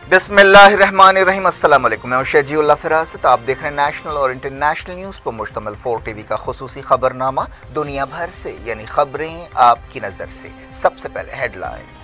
बिस्मिल्लाहिर्रहमानिर्रहीम। अस्सलाम वालेकुम। मैं शजीउल्लाह फिरासत। आप देख रहे हैं नेशनल और इंटरनेशनल न्यूज़ पर मुश्तमिल 4 टीवी का खुसूसी खबरनामा दुनिया भर से, यानी खबरें आपकी नज़र से। सबसे पहले headline.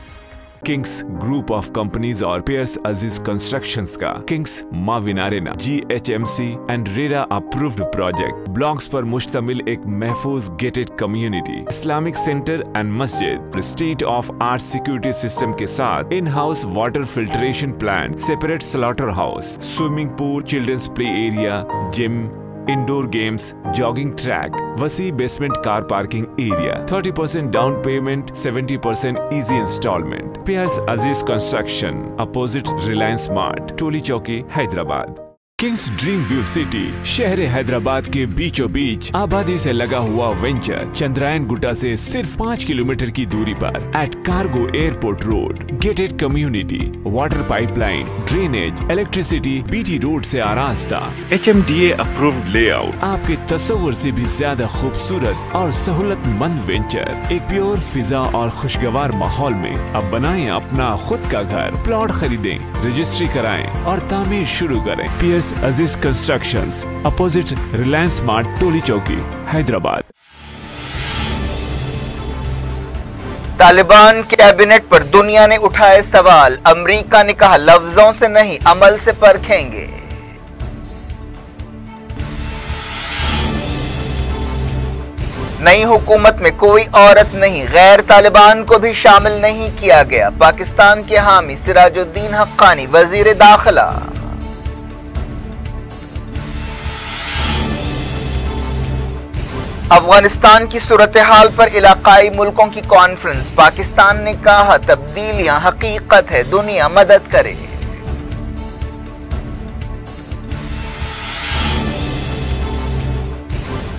Kings group of companies और पियर्स अजीज कंस्ट्रक्शंस का Kings Maven arena GHMC and RERA approved project blocks पर मुश्तमिल एक महफूज gated community, Islamic centre and मस्जिद, state of art security system के साथ in house water filtration plant, separate slaughter house, swimming pool, children's play area, gym, indoor games, jogging track, वसी basement car parking area, 30% down payment, 70% easy instalment. Peers अजीज construction, opposite Reliance mart, टोली चौकी, Hyderabad. Kings dream view city शहर हैदराबाद के बीचों बीच आबादी से लगा हुआ venture Chandrayaan Gutta से सिर्फ 5 किलोमीटर की दूरी पर at cargo airport road, gated community, water pipeline, drainage, electricity, BT road से आरास्ता, HMDA अप्रूव्ड लेआउट, आपके तस्वुर से भी ज्यादा खूबसूरत और सहूलतमंद वेंचर एक प्योर फिजा और खुशगवार माहौल में। अब बनाएं अपना खुद का घर, प्लॉट खरीदें, रजिस्ट्री कराएं और तामीर शुरू करें। Piers Aziz constructions, opposite Reliance mart, टोली चौकी, हैदराबाद। तालिबान कैबिनेट पर दुनिया ने उठाए सवाल। अमेरिका ने कहा लफ्जों से नहीं अमल से परखेंगे। नई हुकूमत में कोई औरत नहीं, गैर तालिबान को भी शामिल नहीं किया गया। पाकिस्तान के हामी सिराजुद्दीन हक्कानी वजीर दाखिला। अफगानिस्तान की सूरत हाल पर इलाकाई मुल्कों की कॉन्फ्रेंस। पाकिस्तान ने कहा तब्दीलियां हकीकत है, दुनिया मदद करे।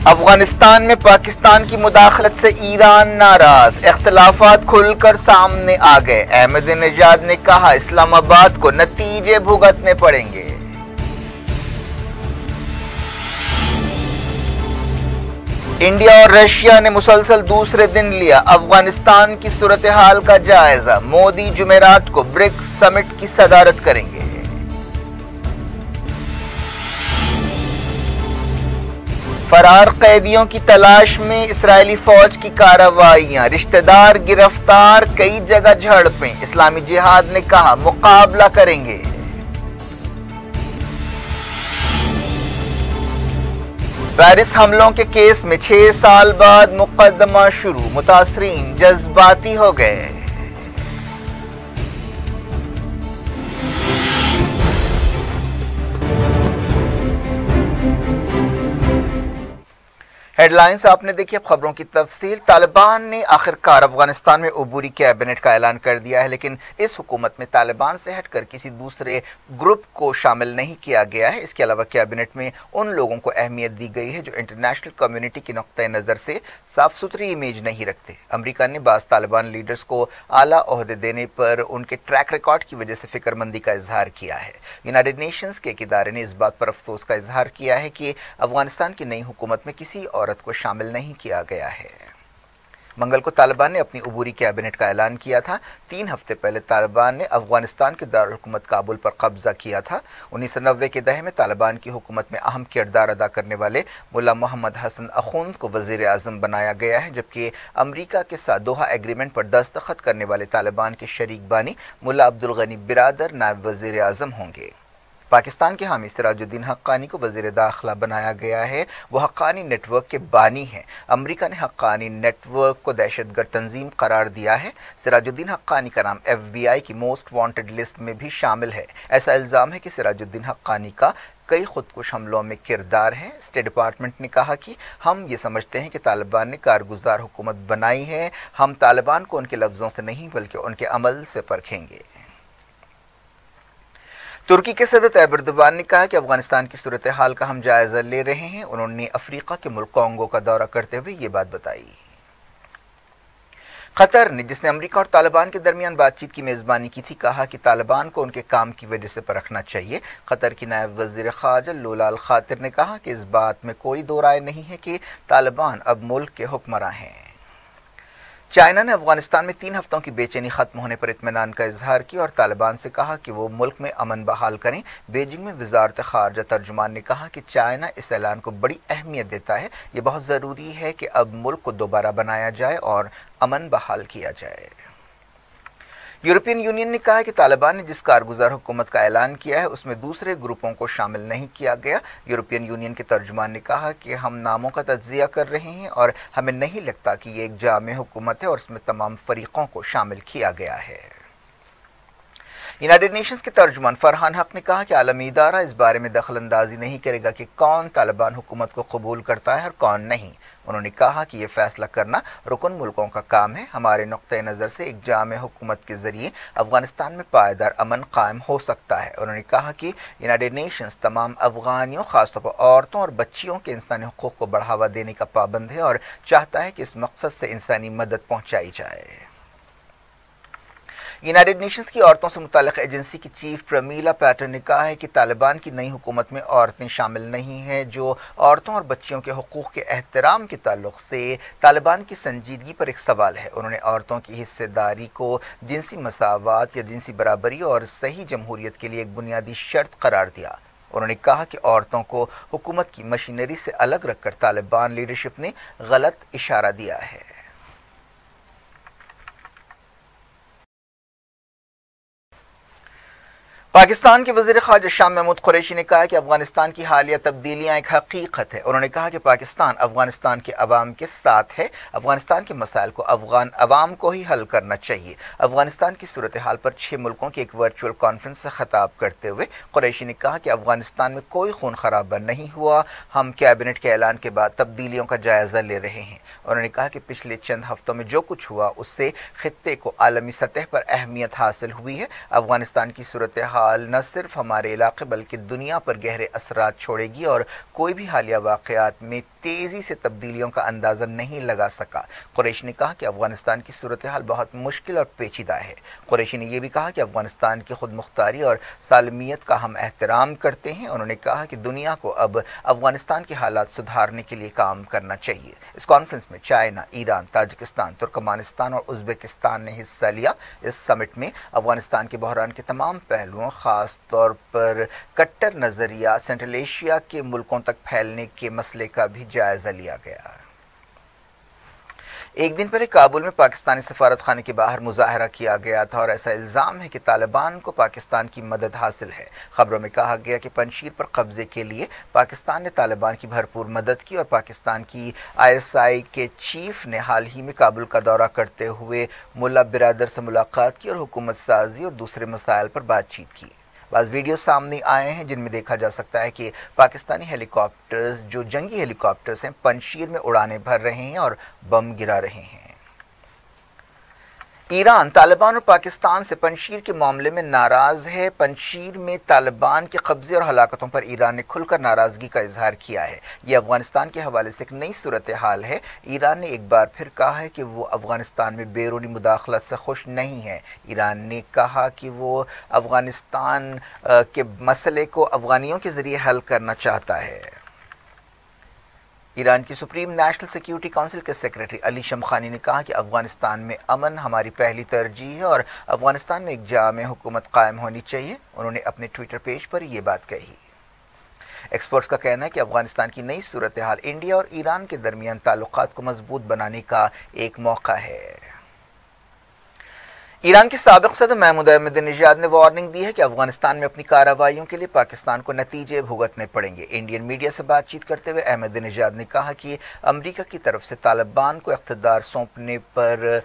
अफगानिस्तान में पाकिस्तान की मुदाखलत से ईरान नाराज, इख्तिलाफात खुलकर सामने आ गए। अहमदीनेजाद ने कहा इस्लामाबाद को नतीजे भुगतने पड़ेंगे। इंडिया और रशिया ने मुसलसल दूसरे दिन लिया अफगानिस्तान की सूरत हाल का जायजा। मोदी जुमेरात को ब्रिक्स समिट की सदारत करेंगे। फरार कैदियों की तलाश में इस्राएली फौज की कार्रवाइयां, रिश्तेदार गिरफ्तार, कई जगह झड़पें। इस्लामी जिहाद ने कहा मुकाबला करेंगे। पेरिस हमलों के केस में 6 साल बाद मुकदमा शुरू, मुतासरीन जज्बाती हो गए। हेडलाइंस आपने देखी, अब खबरों की तफसील। तालिबान ने आखिरकार अफगानिस्तान में अबूरी कैबिनेट का ऐलान कर दिया है, लेकिन इस हुकूमत में तालिबान से हटकर किसी दूसरे ग्रुप को शामिल नहीं किया गया है। इसके अलावा कैबिनेट में उन लोगों को अहमियत दी गई है जो इंटरनेशनल कम्युनिटी की नुक्ता नज़र से साफ सुथरी इमेज नहीं रखते। अमरीका ने बाज़ तालिबान लीडर्स को आला ओहदे देने पर उनके ट्रैक रिकॉर्ड की वजह से फिक्रमंदी का इजहार किया है। यूनाइटेड नेशंस के एक इदारे ने इस बात पर अफसोस का इजहार किया है कि अफगानिस्तान की नई हुकूमत में किसी औरत को शामिल नहीं किया गया है। मंगल को तालिबान ने अपनी अबूरी कैबिनेट का ऐलान किया था। 3 हफ्ते पहले तालिबान ने अफगानिस्तान के दारुल हुकूमत काबुल पर कब्जा किया था। 1990 के दहे में तालिबान की हुकूमत में अहम किरदार अदा करने वाले मुल्ला मोहम्मद हसन अखुंद को वजीर आज़म बनाया गया है, जबकि अमरीका के साथ दोहा एग्रीमेंट पर दस्तखत करने वाले तालिबान के शरीक बानी मुल्ला अब्दुल गनी बिरादर नायब वजीर आज़म होंगे। पाकिस्तान के हामी सिराजुद्दीन हक्कानी को वज़ीर दाखिला बनाया गया है। वो हक्कानी नेटवर्क के बानी हैं। अमेरिका ने हक्कानी नेटवर्क को दहशतगर्द तंजीम करार दिया है। सिराजुद्दीन हक्कानी का नाम FBI की मोस्ट वांटेड लिस्ट में भी शामिल है। ऐसा इल्ज़ाम है कि सिराजुद्दीन हक्कानी का कई खुदकुश हमलों में किरदार है। स्टेट डिपार्टमेंट ने कहा कि हम ये समझते हैं कि तालिबान ने कारगुजार हुकूमत बनाई है। हम तालिबान को उनके लफ्ज़ों से नहीं बल्कि उनके अमल से परखेंगे। तुर्की के सदर तैयब एर्दोगान ने कहा कि अफगानिस्तान की सूरत हाल का हम जायजा ले रहे हैं। उन्होंने अफ्रीका के मुल्क कॉन्गो का दौरा करते हुए ये बात बताई। कतर ने, जिसने अमेरिका और तालिबान के दरमियान बातचीत की मेज़बानी की थी, कहा कि तालिबान को उनके काम की वजह से परखना चाहिए। कतर की नायब वज़ीर ख़ारजा लौला अल खातिर ने कहा कि इस बात में कोई दो राय नहीं है कि तालिबान अब मुल्क के हुक्मरां हैं। चाइना ने अफगानिस्तान में 3 हफ्तों की बेचैनी खत्म होने पर इत्मीनान का इजहार किया और तालिबान से कहा कि वो मुल्क में अमन बहाल करें। बीजिंग में वजारत खारजा तर्जुमान ने कहा कि चाइना इस ऐलान को बड़ी अहमियत देता है। ये बहुत ज़रूरी है कि अब मुल्क को दोबारा बनाया जाए और अमन बहाल किया जाए। यूरोपियन यूनियन ने कहा है कि तालिबान ने जिस कारगुजार हुकूमत का ऐलान किया है उसमें दूसरे ग्रुपों को शामिल नहीं किया गया। यूरोपियन यूनियन के तर्जुमान ने कहा कि हम नामों का तज्जिया कर रहे हैं और हमें नहीं लगता कि ये एक जामे हुकूमत है और उसमें तमाम फरीकों को शामिल किया गया है। यूनाइटेड नेशंस के तर्जुमान फरहान हक ने कहा कि आलमी इदारा इस बारे में दखल अंदाजी नहीं करेगा कि कौन तालिबान हुकूमत को कबूल करता है और कौन नहीं। उन्होंने कहा कि यह फैसला करना रुकन मुल्कों का काम है। हमारे नुक्ते नज़र से एक जामे हुकूमत के ज़रिए अफगानिस्तान में पायदार अमन कायम हो सकता है। उन्होंने कहा कि यूनाइटेड नेशंस तमाम अफगानियों, खासतौर पर औरतों और बच्चियों के इंसानी हुकूक को बढ़ावा देने का पाबंद है और चाहता है कि इस मकसद से इंसानी मदद पहुँचाई जाए। यूनाइटेड नेशंस की औरतों से मुताल्लिक़ एजेंसी की चीफ प्रमीला पैटर्न ने कहा है कि तालिबान की नई हुकूमत में औरतें शामिल नहीं हैं, जो औरतों और बच्चियों के हुकूक के एहतराम के ताल्लुक से तालिबान की संजीदगी पर एक सवाल है। उन्होंने औरतों की हिस्सेदारी को जिनसी मसावत या जिनसी बराबरी और सही जमहूरियत के लिए एक बुनियादी शर्त करार दिया। उन्होंने कहा कि औरतों को हुकूमत की मशीनरी से अलग रखकर तालिबान लीडरशिप ने गलत इशारा दिया है। पाकिस्तान के वज़ीर ख़ारजा शाह महमूद कुरैशी ने कहा है कि अफगानिस्तान की हालिया तब्दीलियाँ एक हकीकत है। उन्होंने कहा कि पाकिस्तान अफगानिस्तान के अवाम के साथ है। अफगानिस्तान के मसाइल को अफगान अवाम को ही हल करना चाहिए। अफगानिस्तान की सूरत हाल पर 6 मुल्कों की एक वर्चुअल कॉन्फ्रेंस से खिताब करते हुए कुरैशी ने कहा कि अफगानिस्तान में कोई खून खराबा नहीं हुआ। हम कैबिनेट के ऐलान के बाद तब्दीलियों का जायज़ा ले रहे हैं। उन्होंने कहा कि पिछले चंद हफ्तों में जो कुछ हुआ उससे खित्ते को आलमी सतह पर अहमियत हासिल हुई है। अफगानिस्तान की सूरत हाल न सिर्फ हमारे इलाके बल्कि दुनिया पर गहरे असरात छोड़ेगी और कोई भी हालिया वाक़यात में तेज़ी से तब्दीलियों का अंदाज़ा नहीं लगा सका। कुरैशी ने कहा कि अफगानिस्तान की सूरत हाल बहुत मुश्किल और पेचीदा है। कुरैशी ने यह भी कहा कि अफगानिस्तान की खुद मुख्तारी और सालमियत का हम एहतराम करते हैं। उन्होंने कहा कि दुनिया को अब अफगानिस्तान के हालात सुधारने के लिए काम करना चाहिए। इस कॉन्फ्रेंस में चाइना, ईरान, ताजिकिस्तान, तुर्कमानिस्तान और उज़्बेकिस्तान ने हिस्सा लिया। इस समिट में अफगानिस्तान के बहरान के तमाम पहलुओं, ख़ास तौर पर कट्टर नज़रिया सेंट्रल एशिया के मुल्कों तक फैलने के मसले का भी जायज़ा लिया गया। एक दिन पहले काबुल में पाकिस्तानी सफारत खाने के बाहर मुजाहरा किया गया था और ऐसा इल्ज़ाम है कि तालिबान को पाकिस्तान की मदद हासिल है। खबरों में कहा गया कि पंजशीर पर कब्जे के लिए पाकिस्तान ने तालिबान की भरपूर मदद की और पाकिस्तान की ISI के चीफ ने हाल ही में काबुल का दौरा करते हुए मुल्ला बिरादर से मुलाकात की और हुकूमत साजी और दूसरे मसाइल पर बातचीत की। बाज़ वीडियो सामने आए हैं जिनमें देखा जा सकता है कि पाकिस्तानी हेलीकॉप्टर्स, जो जंगी हेलीकॉप्टर्स हैं, पंजशीर में उड़ानें भर रहे हैं और बम गिरा रहे हैं। ईरान तालिबान और पाकिस्तान से पंजशीर के मामले में नाराज़ है। पंजशीर में तालिबान के कब्जे और हलाकतों पर ईरान ने खुलकर नाराज़गी का इजहार किया है। ये अफगानिस्तान के हवाले से एक नई सूरत हाल है। ईरान ने एक बार फिर कहा है कि वो अफगानिस्तान में बैरूनी मुदाखलत से खुश नहीं है। ईरान ने कहा कि वो अफगानिस्तान के मसले को अफगानियों के ज़रिए हल करना चाहता है। ईरान की सुप्रीम नेशनल सिक्योरिटी काउंसिल के सेक्रेटरी अली शमखानी ने कहा कि अफगानिस्तान में अमन हमारी पहली तरजीह है और अफगानिस्तान में एक जामे हुकूमत कायम होनी चाहिए। उन्होंने अपने ट्विटर पेज पर ये बात कही। एक्सपर्ट्स का कहना है कि अफगानिस्तान की नई सूरत हाल इंडिया और ईरान के दरमियान ताल्लुकात को मजबूत बनाने का एक मौका है। ईरान के साबिक सदर महमूद अहमदीनेजाद ने वार्निंग दी है कि अफगानिस्तान में अपनी कार्रवाइयों के लिए पाकिस्तान को नतीजे भुगतने पड़ेंगे। इंडियन मीडिया से बातचीत करते हुए अहमदीनेजाद ने कहा कि अमेरिका की तरफ से तालिबान को इख्तिदार सौंपने पर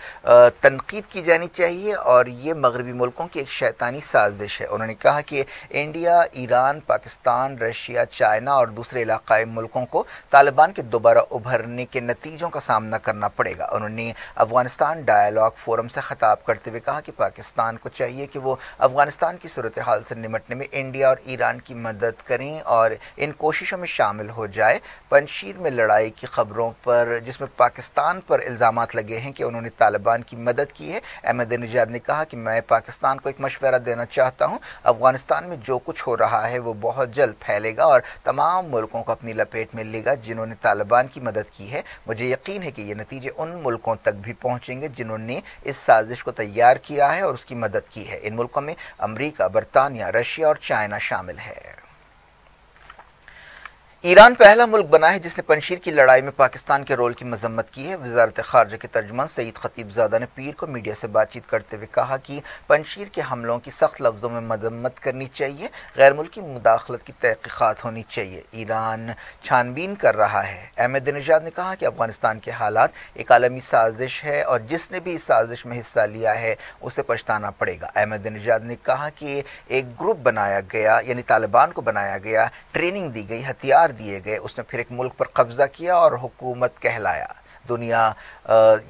तनकीद की जानी चाहिए और ये मगरबी मुल्कों की एक शैतानी साजिश है। उन्होंने कहा कि India, Iran, Pakistan, Russia, China और दूसरे इलाकाई मुल्कों को तालिबान के दोबारा उभरने के नतीजों का सामना करना पड़ेगा। उन्होंने अफगानिस्तान डायलॉग फोरम से खिताब करते हुए کہا کہ پاکستان کو چاہیے کہ وہ افغانستان کی صورتحال سے نمٹنے میں انڈیا اور ایران کی مدد کریں اور ان کوششوں میں شامل ہو جائے۔ پنجشیر میں لڑائی کی خبروں پر جس میں پاکستان پر الزامات لگے ہیں کہ انہوں نے طالبان کی مدد کی ہے، احمد نژاد نے کہا کہ میں پاکستان کو ایک مشورہ دینا چاہتا ہوں، افغانستان میں جو کچھ ہو رہا ہے وہ بہت جلد پھیلے گا اور تمام ملکوں کو اپنی لپیٹ میں لے گا جنہوں نے طالبان کی مدد کی ہے۔ مجھے یقین ہے کہ یہ نتیجے ان ملکوں تک بھی پہنچیں گے جنہوں نے اس سازش کو تیار کیا ہے اور اس کی مدد کی ہے۔ ان ملکوں میں امریکہ، برطانیہ، رشیا اور چائنا شامل ہے۔ ایران پہلا ملک بنا ہے جس نے پنجشیر کی لڑائی میں پاکستان کے رول کی مذمت کی ہے۔ وزارت خارجہ کے ترجمان سعید خطیب زادہ نے پیر کو میڈیا سے بات چیت کرتے ہوئے کہا کہ پنجشیر کے حملوں کی سخت لفظوں میں مذمت کرنی چاہیے، غیر ملکی مداخلت کی تحقیقات ہونی چاہیے، ایران چھان بین کر رہا ہے۔ احمد نژاد نے کہا کہ افغانستان کے حالات ایک عالمی سازش ہے اور جس نے بھی اس سازش میں حصہ لیا ہے اسے پچھتانا پڑے گا۔ احمد نژاد نے کہا کہ ایک گروپ بنایا گیا، یعنی طالبان کو بنایا گیا، ٹریننگ دی گئی، ہتھیار دیے گئے، اس نے پھر ایک ملک پر قبضہ کیا اور حکومت کہلایا۔ دنیا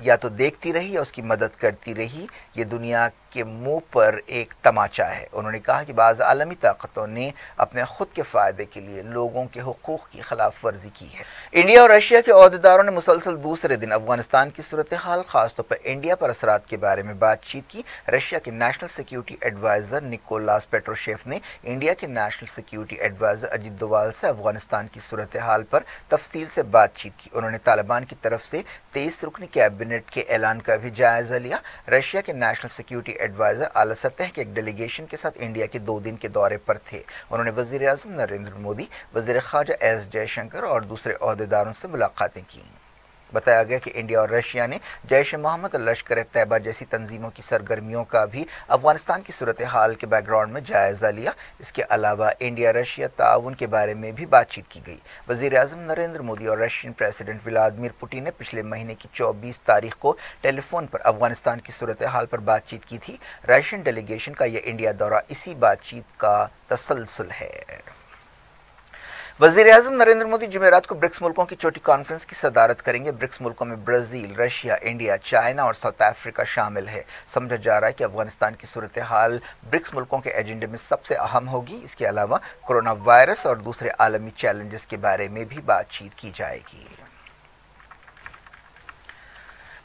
یا تو دیکھتی رہی یا اس کی مدد کرتی رہی، یہ دنیا کے منہ پر ایک تماچا ہے۔ انہوں نے کہا کہ بعض عالمی طاقتوں نے اپنے خود کے فائدے کے لیے لوگوں کے حقوق کی خلاف ورزی کی ہے۔ انڈیا اور رشیا کے عہدیداروں نے مسلسل دوسرے دن افغانستان کی صورتحال، خاص طور پر انڈیا پر اثرات کے بارے میں بات چیت کی۔ رشیا کے نیشنل سیکیورٹی ایڈوائزر نکولاس پیٹروشیف نے انڈیا کے نیشنل سیکیورٹی ایڈوائزر اجیت دووال سے افغانستان کی صورتحال پر تفصیل سے بات چیت کی۔ انہوں نے طالبان کی طرف سے 23 رکنی کیبنٹ کے اعلان کا بھی جائزہ لیا۔ رشیا کے نیشنل سیکیورٹی ایڈوائزر اعلیٰ سطح کے ایک ڈیلیگیشن کے ساتھ انڈیا کے 2 دن کے دورے پر تھے۔ انہوں نے وزیر اعظم نریندر مودی، وزیر خارجہ ایس جے شنکر اور دوسرے عہدیداروں سے ملاقاتیں کیں۔ بتایا گیا کہ انڈیا اور رشیا نے جیش محمد اور لشکر طیبہ جیسی تنظیموں کی سرگرمیوں کا بھی افغانستان کی صورتحال کے بیک گراؤنڈ میں جائزہ لیا۔ اس کے علاوہ انڈیا رشیا تعاون کے بارے میں بھی بات چیت کی گئی۔ وزیر اعظم نریندر مودی اور رشین پریزیڈنٹ ولادیمیر پوٹن نے پچھلے مہینے کی 24 تاریخ کو ٹیلی فون پر افغانستان کی صورتحال پر بات چیت کی تھی۔ رشین ڈیلیگیشن کا یہ انڈیا دورہ اسی بات چیت کا تسلسل ہے۔ وزیر اعظم نریندر مودی جمعرات کو برکس ملکوں کی چوٹی کانفرنس کی صدارت کریں گے۔ برکس ملکوں میں برازیل، رشیا، انڈیا، چائنا اور ساؤتھ افریقہ شامل ہے۔ سمجھا جا رہا ہے کہ افغانستان کی صورتحال برکس ملکوں کے ایجنڈے میں سب سے اہم ہوگی۔ اس کے علاوہ کورونا وائرس اور دوسرے عالمی چیلنجز کے بارے میں بھی بات چیت کی جائے گی۔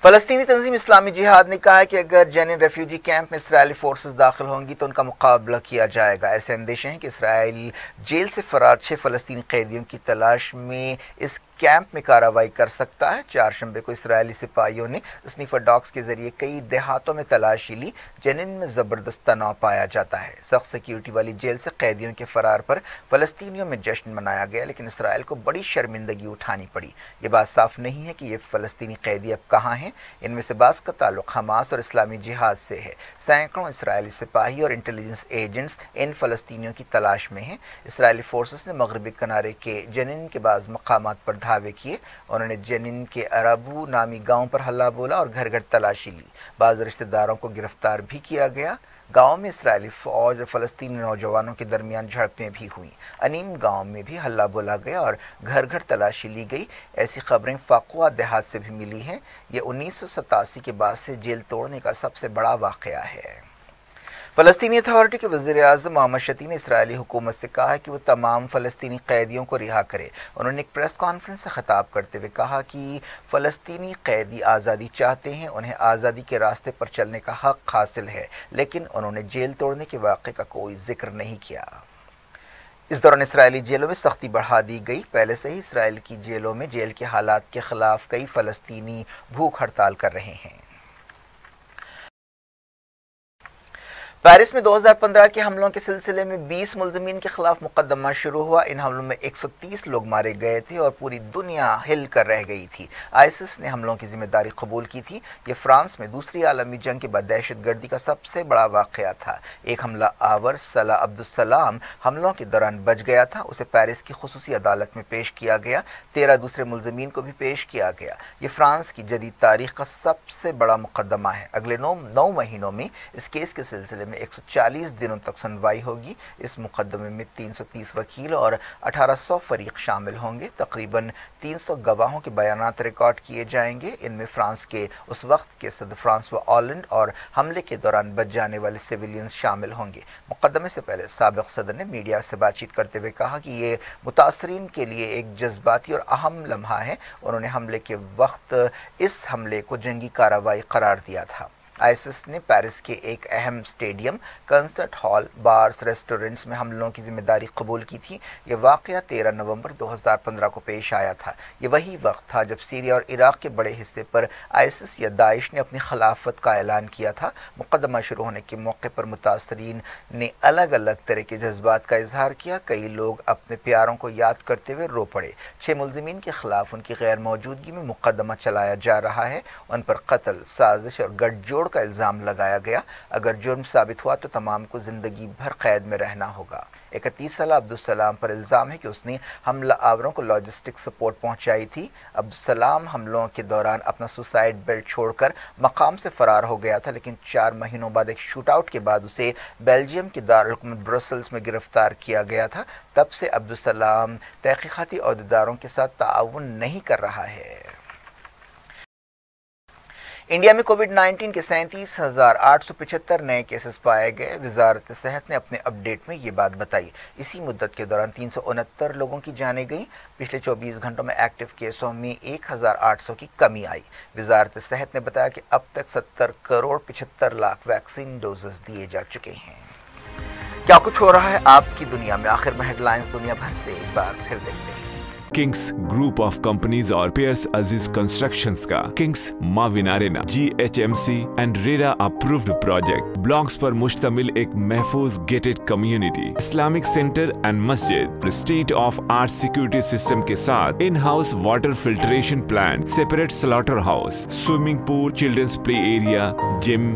فلسطینی تنظیم اسلامی جہاد نے کہا ہے کہ اگر جنین ریفیوجی کیمپ میں اسرائیلی فورسز داخل ہوں گی تو ان کا مقابلہ کیا جائے گا۔ ایسے اندیشے ہیں کہ اسرائیل جیل سے فرار 6 فلسطینی قیدیوں کی تلاش میں اس کیمپ میں کارروائی کر سکتا ہے۔ چہارشنبے کو اسرائیلی سپاہیوں نے اسنیفر ڈاگز کے ذریعے کئی دیہاتوں میں تلاشی لی۔ جنین میں زبردست تناؤ پایا جاتا ہے۔ سخت سیکیورٹی والی جیل سے قیدیوں کے فرار پر فلسطینیوں میں جشن منایا گیا، لیکن اسرائیل کو بڑی شرمندگی اٹھانی پڑی۔ یہ بات صاف نہیں ہے کہ یہ فلسطینی قیدی اب کہاں ہیں۔ ان میں سے بعض کا تعلق حماس اور اسلامی جہاد سے ہے۔ سینکڑوں اسرائیلی سپاہی اور انٹیلیجنس ایجنٹس ان فلسطینیوں کی تلاش میں ہیں۔ اسرائیلی فورسز نے مغربی کنارے کے جنین کے بعض مقامات پر دھاوے کیے۔ انہوں نے جنین کے ارابو نامی گاؤں پر حلہ بولا اور گھر گھر تلاشی لی۔ بعض رشتہ داروں کو گرفتار بھی کیا گیا۔ گاؤں میں اسرائیلی فوج اور فلسطینی نوجوانوں کے درمیان جھڑپیں بھی ہوئیں۔ انیم گاؤں میں بھی حلہ بولا گیا اور گھر گھر تلاشی لی گئی۔ ایسی خبریں فاقوہ دیہات سے بھی ملی ہیں۔ یہ 1987 کے بعد سے جیل توڑنے کا سب سے بڑا واقعہ ہے۔ فلسطینی اتھارٹی کے وزیر اعظم محمد شتی نے اسرائیلی حکومت سے کہا کہ وہ تمام فلسطینی قیدیوں کو رہا کرے۔ انہوں نے ایک پریس کانفرنس سے خطاب کرتے ہوئے کہا کہ فلسطینی قیدی آزادی چاہتے ہیں، انہیں آزادی کے راستے پر چلنے کا حق حاصل ہے، لیکن انہوں نے جیل توڑنے کے واقعے کا کوئی ذکر نہیں کیا۔ اس دوران اسرائیلی جیلوں میں سختی بڑھا دی گئی۔ پہلے سے ہی اسرائیل کی جیلوں میں جیل کے حالات کے خلاف کئی فلسطینی بھوک ہڑتال کر رہے ہیں۔ پیرس میں 2015 کے حملوں کے سلسلے میں 20 ملزمین کے خلاف مقدمہ شروع ہوا۔ ان حملوں میں 130 لوگ مارے گئے تھے اور پوری دنیا ہل کر رہ گئی تھی۔ آئسس نے حملوں کی ذمہ داری قبول کی تھی۔ یہ فرانس میں دوسری عالمی جنگ کے بعد دہشت گردی کا سب سے بڑا واقعہ تھا۔ ایک حملہ آور صلاح عبدالسلام حملوں کے دوران بچ گیا تھا، اسے پیرس کی خصوصی عدالت میں پیش کیا گیا۔ 13 دوسرے ملزمین کو بھی پیش کیا گیا۔ یہ فرانس کی جدید تاریخ کا سب سے بڑا مقدمہ ہے۔ اگلے 9 مہینوں میں اس کیس کے سلسلے میں में 140 दिनों तक सुनवाई होगी। इस मुकदमे में 330 वकील और 1800 फरीक शामिल होंगे। तकरीबन 300 गवाहों के बयानात रिकॉर्ड किए जाएंगे। इनमें फ्रांस के उस वक्त के सदर फ्रांसवा ऑलैंड और हमले के दौरान बच जाने वाले सिविलियंस शामिल होंगे। मुकदमे से पहले साबिक सदर ने मीडिया से बातचीत करते हुए कहा कि ये मुतासरीन के लिए एक जज्बाती और अहम लम्हा है। उन्होंने हमले के वक्त इस हमले को जंगी कार्रवाई करार दिया था। आईएसआईएस ने पेरिस के एक अहम stadium, concert hall, bars, restaurants में हमलों की जिम्मेदारी कबूल की थी। ये वाक़या 13 नवंबर 2015 को पेश आया था। ये वही वक्त था जब सीरिया और इराक़ के बड़े हिस्से पर आईएसआईएस या दाइश ने अपनी खिलाफत का ऐलान किया था। मुकदमा शुरू होने के मौके पर मुतासरीन ने अलग अलग तरह के जज्बात का इजहार किया। कई लोग अपने प्यारों को याद करते हुए रो पड़े। 6 मुलजिमीन के खिलाफ उनकी गैर मौजूदगी में मुकदमा चलाया जा रहा है। उन पर कत्ल, साजिश और गठजोड़ का इल्ज़ाम लगाया गया। अगर जुर्म साबित हुआ तो तमाम को ज़िंदगी भर कैद में रहना होगा। 31 साल अब्दुलसलाम पर इल्ज़ाम है कि उसने हमला आवरों को लॉजिस्टिक सपोर्ट पहुंचाई थी। अब्दुलसलाम हमलों के दौरान अपना सुसाइड बेल्ट छोड़कर मकाम से फ़रार हो गया था, लेकिन 4 महीनों बाद एक शूट आउट के बाद उसे बेल्जियम के दारुल ब्रसल्स में गिरफ्तार किया गया था। तब से अब्दुलसलाम तहक़ीक़ाती अहदेदारों के साथ ताउन नहीं कर रहा है। इंडिया में कोविड-19 के 37,875 नए केसेस पाए गए। वजारत सेहत ने अपने अपडेट में ये बात बताई। इसी मुद्दत के दौरान 369 लोगों की जानें गई। पिछले 24 घंटों में एक्टिव केसों में 1800 की कमी आई। वजारत सेहत ने बताया कि अब तक 70 करोड़ 75 लाख वैक्सीन डोजेस दिए जा चुके हैं। क्या कुछ हो रहा है आपकी दुनिया में, आखिर में हेडलाइंस दुनिया भर से एक बार फिर देखते हैं। किंग्स ग्रुप ऑफ कंपनीज और पियर्स अजीज कंस्ट्रक्शंस का Kings Maven arena GHMC and RERA approved project blocks पर मुश्तमिल एक महफूज gated community, Islamic centre and मस्जिद, state of art security system के साथ in house water filtration plant, separate slaughter house, swimming pool, children's play area, gym,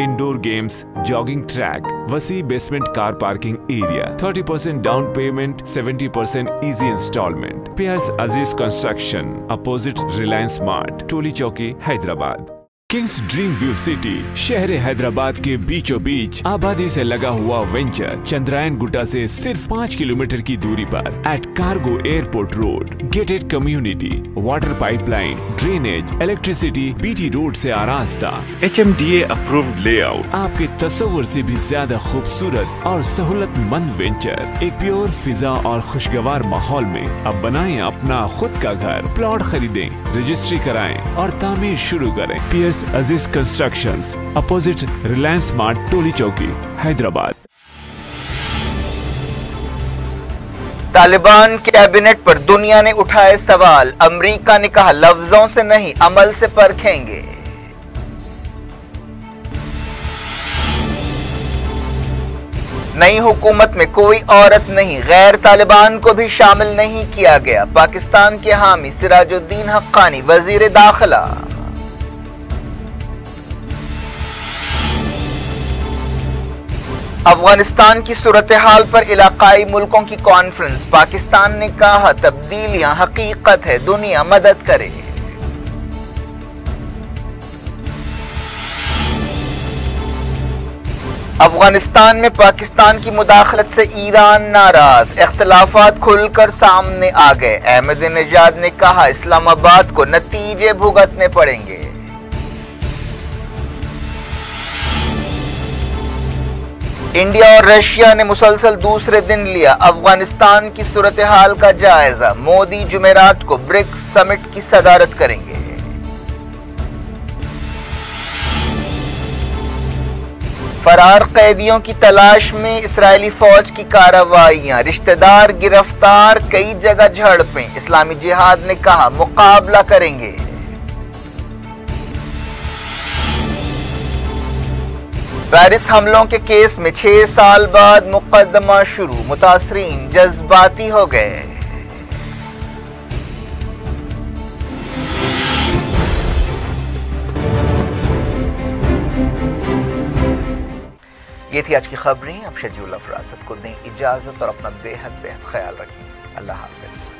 indoor games, jogging track, वसी basement car parking area, 30% down payment, 70% easy instalment. Peers अजीज construction, opposite Reliance mart, टोली चौकी, Hyderabad. Kings dream view city शहर हैदराबाद के बीचों बीच आबादी से लगा हुआ venture Chandrayaan Gutta से सिर्फ 5 किलोमीटर की दूरी पर at cargo airport road, gated community, water pipeline, drainage, electricity, BT road से आरास्ता, HMDA अप्रूव्ड लेआउट, आपके तस्वुर से भी ज्यादा खूबसूरत और सहूलतमंद वेंचर एक प्योर फिजा और खुशगवार माहौल में। अब बनाएं अपना खुद का घर, प्लॉट खरीदें, रजिस्ट्री कराएं और तामीर शुरू करें। Piers Aziz constructions, opposite Reliance mart, टोली चौकी, हैदराबाद। तालिबान कैबिनेट पर दुनिया ने उठाए सवाल। अमेरिका ने कहा लफ्जों से नहीं अमल से परखेंगे। नई हुकूमत में कोई औरत नहीं, गैर तालिबान को भी शामिल नहीं किया गया। पाकिस्तान के हामी सिराजुद्दीन हक्कानी वजीर दाखिला। अफगानिस्तान की सूरत हाल पर इलाकाई मुल्कों की कॉन्फ्रेंस। पाकिस्तान ने कहा तब्दीलियां हकीकत है, दुनिया मदद करे। अफगानिस्तान में पाकिस्तान की मुदाखलत से ईरान नाराज। इख्तिलाफात खुलकर सामने आ गए। अहमदीनेजाद ने कहा इस्लामाबाद को नतीजे भुगतने पड़ेंगे। इंडिया और रशिया ने मुसलसल दूसरे दिन लिया अफगानिस्तान की सूरत हाल का जायजा। मोदी जुमेरात को ब्रिक्स समिट की सदारत करेंगे। फरार कैदियों की तलाश में इस्राएली फौज की कार्रवाइयां, रिश्तेदार गिरफ्तार, कई जगह झड़पें। इस्लामी जिहाद ने कहा मुकाबला करेंगे। पेरिस हमलों के केस में 6 साल बाद मुकदमा शुरू। मुतासरीन जज्बाती हो गए। ये थी आज की खबरें। अब शजीउल फरासत को दें इजाजत और अपना बेहद ख्याल रखें। अल्लाह हाफिज।